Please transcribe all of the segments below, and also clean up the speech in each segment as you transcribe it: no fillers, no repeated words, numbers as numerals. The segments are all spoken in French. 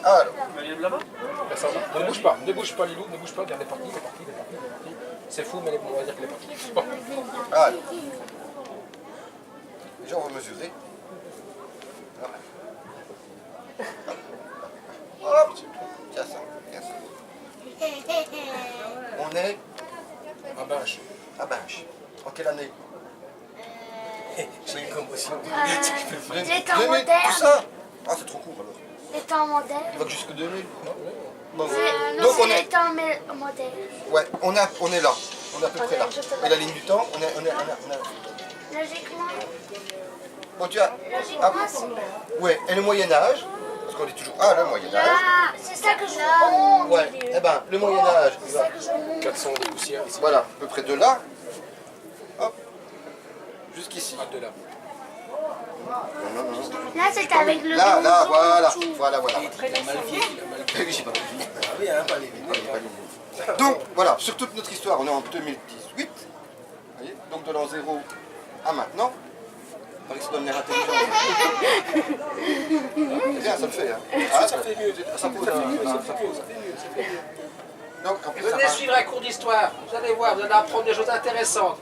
Alors. Ne bouge pas les loups, ne bouge pas, regarde les parties. C'est fou, mais on va dire que les parties. Bon. Alors. Déjà, on va mesurer. Hop. Tiens ça. On est À Binche. à Binche. En quelle année? J'ai une commotion. Les temps 2000, tout modernes. ça? Ah, c'est trop court alors. Les temps modernes. Il va que jusque 2000. Bon. Non, Donc c'est on les est, temps modernes. ouais, on est là. On est à peu près là. Et la ligne du temps, on est. Logiquement, Bon, tu as. logiquement, c'est... Ouais, et le Moyen-Âge, parce qu'on dit toujours, ah, le Moyen-Âge. Ah, c'est ça que je monte. Ouais, eh ben, le Moyen-Âge, C'est ça que je monte. 400 de poussière ici. voilà, à peu près de là, hop, jusqu'ici. Ah, de là. Non. Là, c'est avec le Là, donjon, voilà, tout. voilà. Il a mal vieilli, Oui, j'ai pas compris. Ah oui, hein, pas les Donc, voilà, sur toute notre histoire, on est en 2018, vous voyez, donc de l'an 0 à maintenant. Il paraît que ça donne l'air intelligent. C'est bien, ça le fait, hein. Ah, Ça fait mieux, ça fait mieux. Donc, en plus, ça Venez va. suivre un cours d'histoire, vous allez voir, vous allez apprendre des choses intéressantes.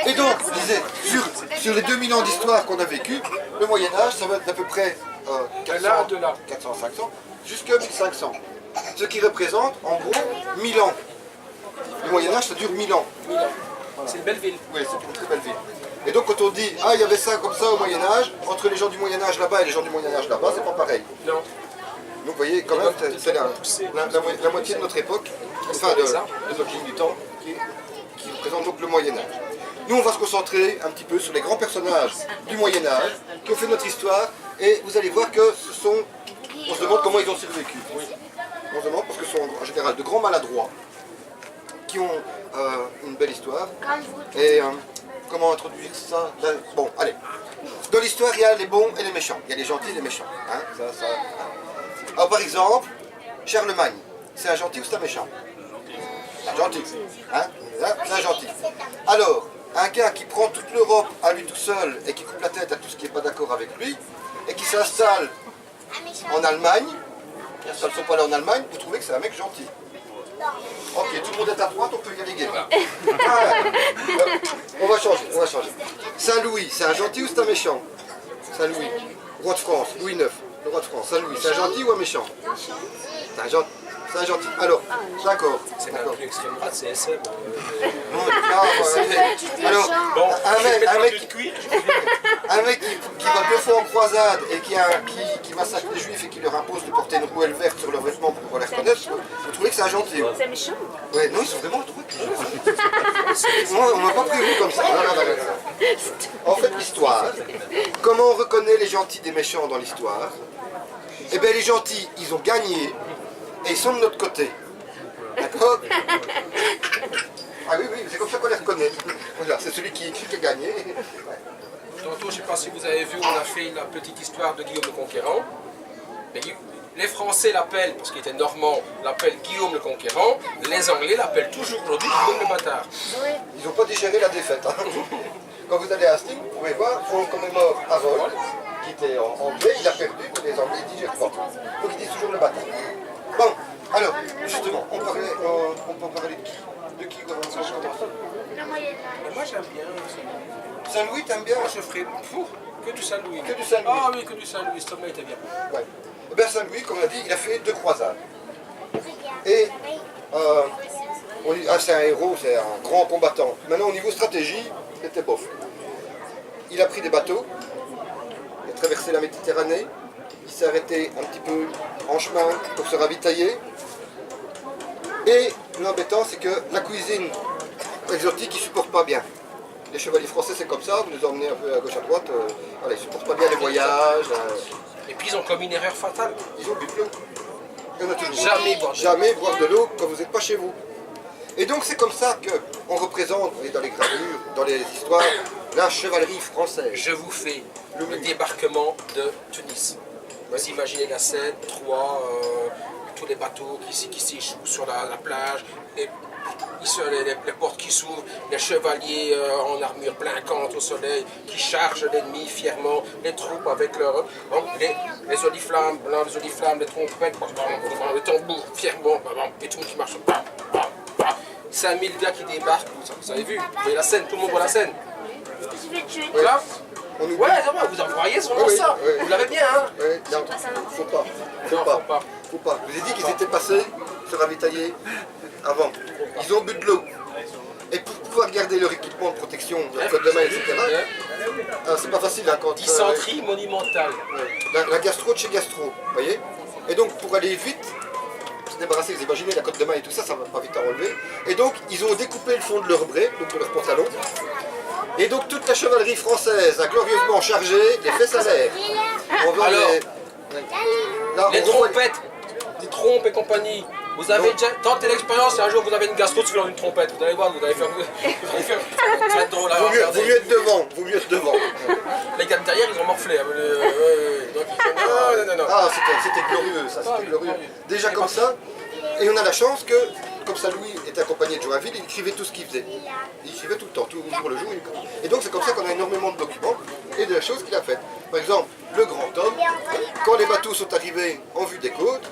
Et donc, je disais, sur les 2000 ans d'histoire qu'on a vécu, le Moyen-Âge, ça va être d'à peu près là, de là. 400, 500, jusqu'à 1500. Ce qui représente, en gros, 1000 ans. Le Moyen-Âge, ça dure 1000 ans. C'est une belle ville. Oui, c'est une très belle ville. Et donc, quand on dit, ah, il y avait ça comme ça au Moyen-Âge, entre les gens du Moyen-Âge là-bas et les gens du Moyen-Âge là-bas, c'est pas pareil. Non. Donc, vous voyez, quand même, c'est la moitié de notre époque, enfin, de notre ligne du temps, qui représente donc le Moyen-Âge. Nous, on va se concentrer un petit peu sur les grands personnages du Moyen-Âge qui ont fait notre histoire, et vous allez voir que ce sont... On se demande comment ils ont survécu. On se demande parce que ce sont en général de grands maladroits qui ont une belle histoire. Comme vous. Et comment introduire ça? Bon, allez. Dans l'histoire, il y a les bons et les méchants. Il y a les gentils et les méchants. Hein, hein. Alors, par exemple, Charlemagne, c'est un gentil ou c'est un méchant? Un gentil. Hein, c'est un gentil. Alors, un gars qui prend toute l'Europe à lui tout seul et qui coupe la tête à tout ce qui n'est pas d'accord avec lui, et qui s'installe en Allemagne, ils ne sont pas là en Allemagne, vous trouvez que c'est un mec gentil? Ok, tout le monde est à droite, on peut y aller gaiement. On va changer. Saint-Louis, c'est un gentil ou c'est un méchant? Saint-Louis, roi de France, Louis IX, le roi de France. Saint-Louis, c'est un gentil ou un méchant? C'est un gentil. Alors, d'accord. C'est même plus extrême droite, c'est SM. Alors, Bon, un mec qui va deux fois en croisade et qui massacre les juifs et qui leur impose de porter une rouelle verte sur leurs vêtements pour qu'on les reconnaisse, vous trouvez que c'est un gentil? C'est méchant. Ouais, non, ils sont vraiment trucs. Moi, on m'a pas prévu comme ça. En fait, l'histoire, comment on reconnaît les gentils des méchants dans l'histoire? Eh bien, les gentils, ils ont gagné et ils sont de notre côté. D'accord? Ah oui, c'est comme ça qu'on les reconnaît. Voilà, c'est celui qui a gagné. Ouais. Tantôt, je ne sais pas si vous avez vu, on a fait la petite histoire de Guillaume le Conquérant. Les Français l'appellent, parce qu'il était normand, l'appellent Guillaume le Conquérant. Les Anglais l'appellent toujours aujourd'hui Guillaume le Bâtard. Ils n'ont pas digéré la défaite. Hein. Quand vous allez à Sting, vous pouvez voir, on commémore Harold, qui était en anglais, il a perdu, mais les Anglais ne digèrent pas. Donc ils disent toujours le bâtard. Bon, alors, justement, on peut parler de qui? De qui on va commencer? Le Moyen-Âge. Moi j'aime bien. Saint-Louis, t'aimes bien? Moi je ferais que du Saint-Louis. Que du Saint-Louis. Ah oui, que du Saint-Louis, ce mec était bien. Ouais. Eh bien, Saint-Louis, comme on a dit, il a fait 2 croisades. Et on dit, ah, c'est un héros, c'est un grand combattant. Maintenant, au niveau stratégie, il était bof. Il a pris des bateaux, il a traversé la Méditerranée, il s'est arrêté un petit peu en chemin pour se ravitailler. Et l'embêtant, c'est que la cuisine exotique, il ne supporte pas bien. Les chevaliers français, c'est comme ça, vous les emmenez un peu à gauche à droite, voilà, ils ne supportent pas bien les voyages. Et puis ils ont commis une erreur fatale. Ils ont bu de l'eau. Il y en a toujours. Jamais boire de l'eau. Jamais boire de l'eau quand vous n'êtes pas chez vous. Et donc c'est comme ça qu'on représente, vous voyez, dans les gravures, dans les histoires, la chevalerie française. Je vous fais le débarquement de Tunis. Vous imaginez la scène, Troie, tous les bateaux qui s'échouent sur la plage, et les portes qui s'ouvrent, les chevaliers en armure clinquante au soleil, qui chargent l'ennemi fièrement, les troupes avec les oliflammes, les trompettes, le tambour fièrement, et tout le monde qui marche. 5000 gars qui débarquent, vous avez vu, vous voyez la scène, tout le monde voit la scène. Je vais te tuer. Voilà. On oublie. Ouais, vous en voyez sûrement Oui, ça. oui. Vous l'avez bien, hein. Ouais, non, faut pas. Faut pas. Je vous ai dit qu'ils étaient passés se ravitailler avant. Ils ont bu de l'eau. Et pour pouvoir garder leur équipement de protection, leur code de main, etc., c'est pas facile hein, quand... Dysenterie monumentale. La gastro de chez gastro, vous voyez. Et donc pour aller vite, se débarrasser, vous imaginez la cote de main et tout ça, ça va pas vite à enlever. Et donc ils ont découpé le fond de leur bret, donc de leur pantalon. Et donc toute la chevalerie française a glorieusement chargé les fesses à l'air. On voit Alors, Là, les on revoit- trompettes, les trompes et compagnie. Vous avez déjà tenté l'expérience, si un jour vous avez une gastro, tu fais une trompette. Vous allez voir, vous allez faire. Ça va être drôle à Vaut regarder. mieux être devant, vaut mieux être devant. Les gars de derrière, ils ont morflé. Hein, donc, non. Ah, c'était glorieux, ça, c'était glorieux. Déjà comme ça, et on a la chance que, comme ça Louis était accompagné de Joinville, il écrivait tout ce qu'il faisait. Il écrivait tout le temps, tout jour le jour. Et donc c'est comme ça qu'on a énormément de documents et de choses qu'il a faites. Par exemple, le grand homme, quand les bateaux sont arrivés en vue des côtes,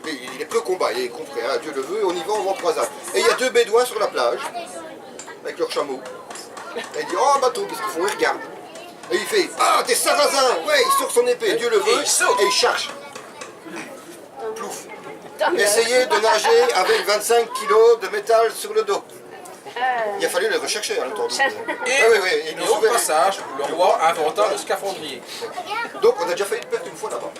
il est peu combat, il est compris, hein, Dieu le veut, on y va, on va en croisade. Et il y a deux bédouins sur la plage, avec leurs chameaux. Et il dit, oh un bateau, qu'est-ce qu'ils font? Ils regardent. Et il fait, ah des sarrasins, ouais, il sort son épée, Dieu le veut, et il charge. Plouf. Essayez de nager avec 25 kilos de métal sur le dos. Il a fallu les rechercher en attendant. Et au passage, le roi inventa le scaphandrier. Donc on a déjà failli perdre une fois là-bas.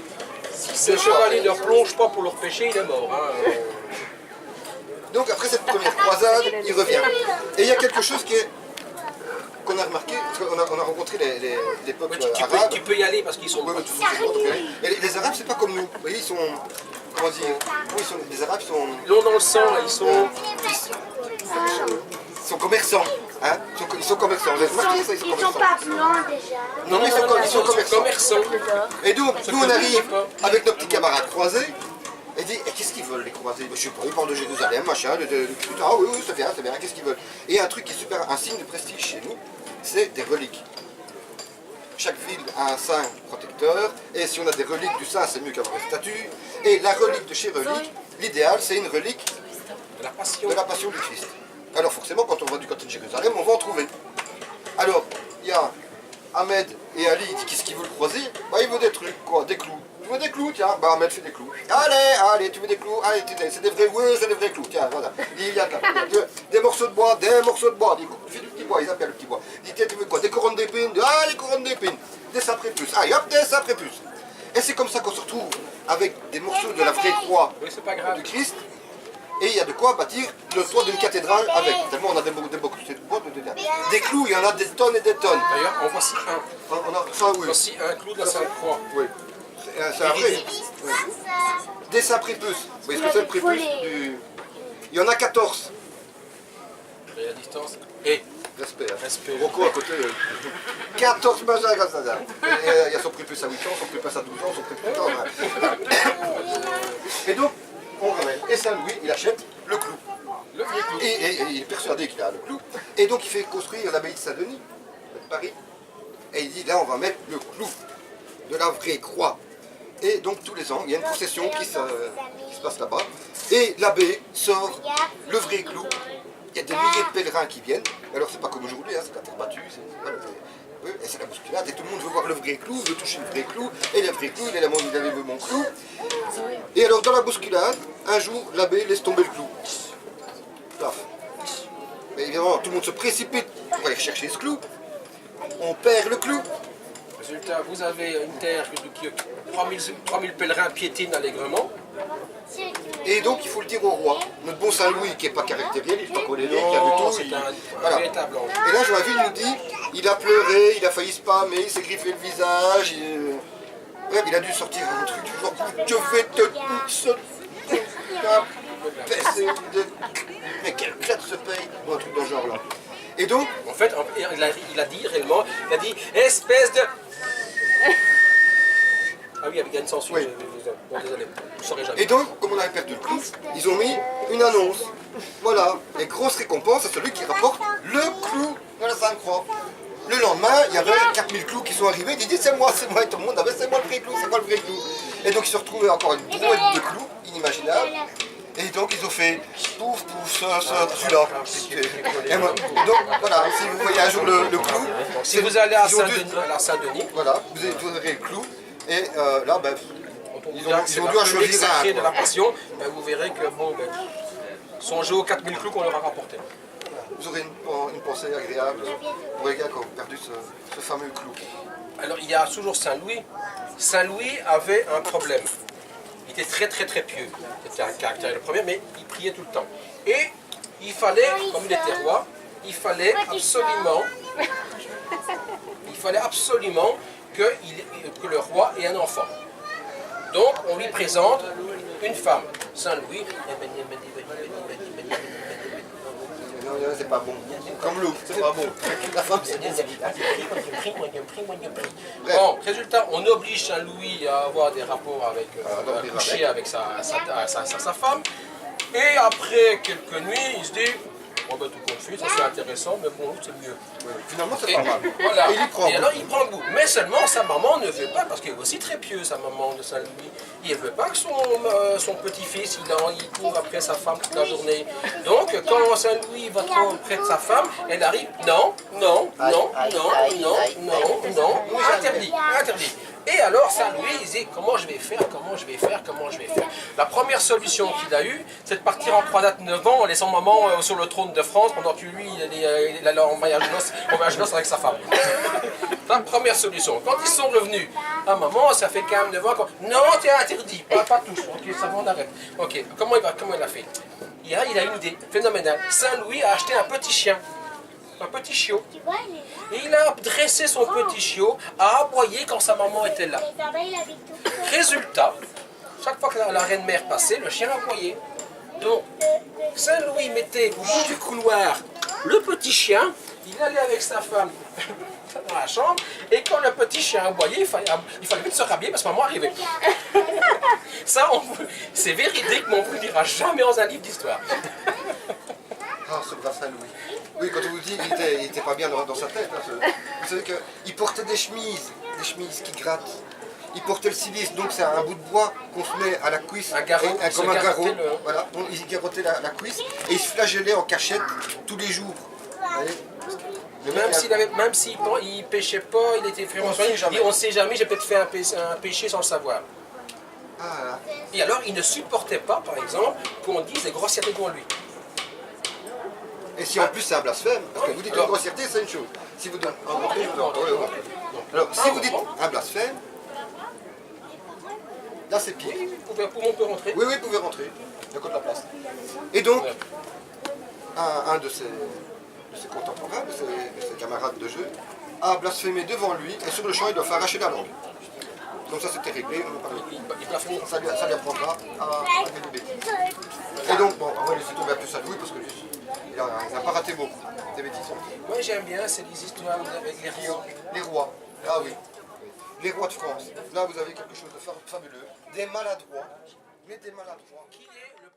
Si le chevalier ne plonge pas pour leur pêcher, il est mort. Hein. Donc après cette première croisade, il revient. Et il y a quelque chose qu'on a remarqué, parce qu'on a rencontré les peuples arabes. Tu peux y aller parce qu'ils sont... Ouais, tout le monde, et les Arabes, c'est pas comme nous. Vous voyez, ils sont... Comment dire? Oui, les Arabes sont... Ils l'ont dans le sang, là, ils sont commerçants. Hein? Ils sont commerçants. Vous avez remarqué ça? Ils sont pas blancs déjà. Non, mais ils sont commerçants. Et donc, nous on arrive avec nos petits camarades croisés, et dit, et qu'est-ce qu'ils veulent les croisés? Je sais pas, ils parlent de Jérusalem, machin, ah oui, c'est bien, qu'est-ce qu'ils veulent? Et un truc qui est super, un signe de prestige chez nous, c'est des reliques. Chaque ville a un saint protecteur, et si on a des reliques du saint, c'est mieux qu'avoir une statue. Et la relique de chez relique, l'idéal, c'est une relique de la passion du Christ. Alors forcément, quand on va du côté de Jérusalem, on va en trouver. Alors, il y a Ahmed et Ali, il dit qu'est-ce qu'ils veulent croiser? Bah, il veut des trucs, quoi, des clous. Tu veux des clous? Tiens, bah Ahmed fait des clous. Allez, tu veux des clous? Allez, c'est des vrais, oui, c'est des vrais clous. Tiens, voilà. Il y a des morceaux de bois, Il fait du petit bois, ils appellent le petit bois. Il dit, tiens, tu veux quoi? Des couronnes d'épines? Ah, les couronnes d'épines. Des saprépuces. Allez, hop, des saprépuces. Et c'est comme ça qu'on se retrouve avec des morceaux de la vraie croix du Christ. Et il y a de quoi bâtir le toit d'une cathédrale avec. Tellement on a des bois, des clous, il y en a des tonnes et des tonnes. D'ailleurs, en voici un. On a ça, oui. Voici un clou de la Sainte-Croix. Oui. C'est un vrai. Oui. Des saprépuces. Vous voyez ce que c'est le prépuce du... Il y en a 14. Et la distance. Et Respect. Rocco à côté. 14 machins comme ça. Il y a son prépuce à 8 ans, son prépuce à 12 ans, son prépuce à 8 ans. Et donc, on ramène. Et Saint-Louis, il achète le clou. Et il est persuadé qu'il a le clou. Et donc il fait construire l'abbaye de Saint-Denis, de Paris. Et il dit, là on va mettre le clou de la vraie croix. Et donc tous les ans, il y a une procession qui se passe là-bas. Et l'abbé sort le vrai clou. Il y a des milliers de pèlerins qui viennent. Alors c'est pas comme aujourd'hui, hein, c'est la terre battue. Et c'est la bousculade. Et tout le monde veut voir le vrai clou, veut toucher le vrai clou. Et le vrai clou, il avait vu mon clou. Et alors dans la bousculade, un jour, l'abbé laisse tomber le clou. Paf. Mais évidemment, tout le monde se précipite pour aller chercher ce clou. On perd le clou. Résultat, vous avez une terre qui 3000 pèlerins piétinent allègrement. Et donc il faut le dire au roi. Notre bon Saint-Louis qui n'est pas caractériel, il n'est pas colérique, qui a du tout. C'est un voilà. véritable ange. Et là Joinville nous dit, il a pleuré, il a failli se pâmer, il s'est griffé le visage. Ouais, il a dû sortir un truc du genre, je vais te mais quel claque se paye, ou un truc dans ce genre là. Et donc, en fait, il a dit réellement, espèce de... Ah oui, avec une censure. Oui. Bon, désolé, je ne saurais jamais. Et donc, comme on avait perdu le clou, ils ont mis une annonce. Voilà, et grosse récompense à celui qui rapporte le clou de la Sainte-Croix. Le lendemain, il y avait 4000 clous qui sont arrivés, ils disaient c'est moi, et tout le monde avait c'est moi le vrai clou, c'est moi le vrai clou. Et donc ils se retrouvaient encore une brouette de clous, inimaginable. Et donc ils ont fait pouf, pouf, celui-là. Et moi, donc voilà, si vous voyez un jour le clou, Si vous allez à ils ont dû- Saint-Denis, voilà, vous aurez le clou, et là, ben, ils ont dû en le choisir sacré un. de la Passion, ben, vous verrez que bon, ben, songez aux 4000 clous qu'on leur a rapportés. Vous aurez une pensée agréable pour les gars qui ont perdu ce fameux clou. Alors il y a toujours Saint-Louis. Saint-Louis avait un problème. Il était très très très pieux. C'était un caractère le premier, mais il priait tout le temps. Et il fallait, comme il était roi, il fallait absolument que le roi ait un enfant. Donc on lui présente une femme. Saint-Louis. Non, c'est pas bon. Comme l'eau, c'est pas bon. La femme, c'est bon. Bon, résultat, on oblige Saint-Louis à avoir des rapports avec, à coucher avec sa femme. Et après quelques nuits, il se dit, bon ben tout compte fait, ça c'est intéressant, mais bon, c'est mieux. Oui, finalement, c'est Et, pas mal. voilà. Et il y prend. Et alors il prend goût. Mais seulement sa maman ne veut pas, parce qu'elle est aussi très pieuse, sa maman de Saint-Louis. Il ne veut pas que son petit-fils, il court après sa femme toute la journée. Donc quand Saint-Louis va trop près de sa femme, elle arrive, non, interdit, interdit. Et alors Saint-Louis, il dit, comment je vais faire. La première solution qu'il a eue, c'est de partir en croisade 9 ans en laissant maman sur le trône de France pendant que lui, il allait en voyage de noces avec sa femme. La première solution. Quand ils sont revenus, ah maman, ça fait quand même 9 ans. Non, tu es interdit, pas touche. Ok, ça va, on arrête. Ok, comment il a fait? Il a une idée phénoménale. Saint-Louis a acheté un petit chien. Un petit chiot. Et il a dressé son petit chiot à aboyer quand sa maman était là. Résultat, chaque fois que la reine-mère passait, le chien aboyait. Donc, Saint-Louis mettait au bout du couloir le petit chien, il allait avec sa femme dans la chambre, et quand le petit chien aboyait, il fallait vite se rhabiller parce que maman arrivait. Ça, c'est véridique, mais on ne vous le dira jamais dans un livre d'histoire. Ah, ce brave Saint-Louis. Oui, quand on vous dit qu'il était pas bien dans sa tête, hein, vous savez qu'il portait des chemises qui grattent. Il portait le cilice, donc c'est un bout de bois qu'on se met à la cuisse, un garrot, comme un garrot. Voilà, il garrottait la cuisse et il se flagellait en cachette tous les jours. Même s'il ne pêchait pas, il était vraiment soigné. On ne sait jamais, j'ai peut-être fait un péché sans le savoir. Ah, et alors, il ne supportait pas, par exemple, qu'on dise des grossièretés devant lui. et si en plus c'est un blasphème, parce que vous dites une grossièreté, c'est une chose. Si vous donnez alors, si vous dites un blasphème, là c'est pire. On peut rentrer. Oui, vous pouvez rentrer. Il y a encore de la place. Et donc, un de ses contemporains, de ses camarades de jeu, a blasphémé devant lui, et sur le champ, il doit faire arracher la langue. Donc ça c'était réglé, ça lui apprendra à dire des bêtises. Et donc, bon, on va laisser tomber un peu Saint-Louis, parce qu'il n'a pas raté beaucoup des bêtises. Moi j'aime bien, c'est les histoires avec les rois. Les rois, ah oui. Les rois de France. Là, vous avez quelque chose de fabuleux. Des maladroits, mais des maladroits. Qui est le